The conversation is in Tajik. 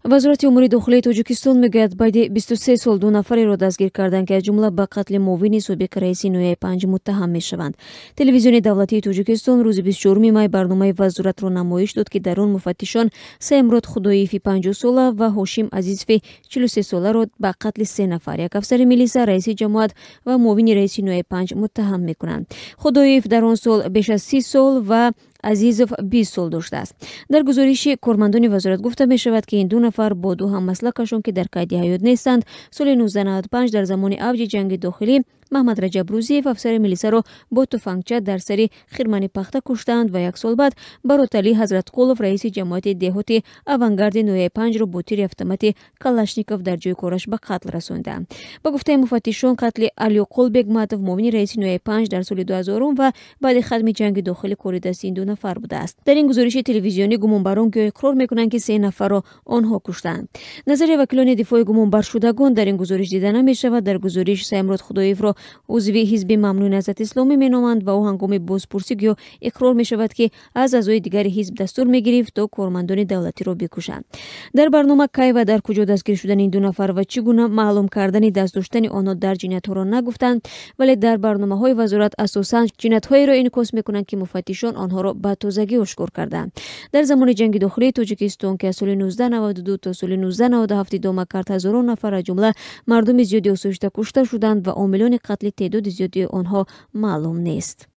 Вазорати умури дохилии Тоҷикистон мегӯяд баъди 23 сол 2 нафареро дастгир карданд ки аз ҷумла ба қатли муовини собиқи раиси ноҳияи Панҷ муттаҳам мешаванд. Телевизиони давлатии Тоҷикистон рӯзи 24 май барномаи Вазоратро намоиш дод ки дар он муфаттишон Саимрод Худоиеви 50 сола ва Ҳошим Азизови 43 соларо ба қатли 3 нафар, як афсари милиса, раиси ҷамоат ва муовини раиси ноҳияи Панҷ муттаҳам мекунанд. Худоиев дар он сол беш аз 30 сол ва Азизов 20 сол доштааст. Дар гузориши кормандони Вазорат гуфта мешавад ки ин ду нафар бо ду ҳаммаслакашон ки дар қайди ҳаёт нестанд, соли 1995 дар замони авҷи ҷанги дохилӣ Маҳмад Раҷабрӯзиев афсари милисаро бо туфангча дар сари хирмани пахта куштанд ва як сол баъд Бароталӣ Ҳазратқулов раиси ҷамоати деҳоти авангарди ноҳияи Панҷро бо тири автомати Калашников дар ҷои кораш ба қатл расонданд. Ба гуфтаи муфаттишон, қатли Алиоқул Бегматов муовини раиси ноҳияи Панҷ дар соли 2000 ва баъди хатми ҷанги дохилӣ кори дасти ин ду нафар будааст. Дар ин гузориши телевизионӣ гумонбарон гӯё иқрор мекунанд ки 3 нафарро онҳо куштанд. Назари вакилони дифои гумонбаршудагон дар ин гузориш дида намешавад. Дар гузориш Саимрод Худоиевро узви ҳизби мамнӯъи наҳзати исломӣ меноманд ва ӯ ҳангоми бозпурсӣ гӯё иқрор мешавад ки аз аъзои дигари ҳизб дастур мегирифт то кормандони давлатиро бикушанд. Дар барнома кай ва дар куҷо дастгир шудани ин ду нафар ва чӣ гуна маълум кардани даст доштани онҳо дар ҷиноятҳоро нагуфтанд, вале дар барномаҳои Вазорат асосан ҷиноятҳоиро инъикос мекунанд ки муфаттишон онҳоро ба тозагӣ ошкор карданд. Дар замони ҷанги дохилии Тоҷикистон ки аз соли 1992 то соли 1997 идома кард, ҳазорон нафар аз ҷумла мардуми зиёди осоишта кушта шуданд ва омилони қатли теъдоди зиёди онҳо маълум нест.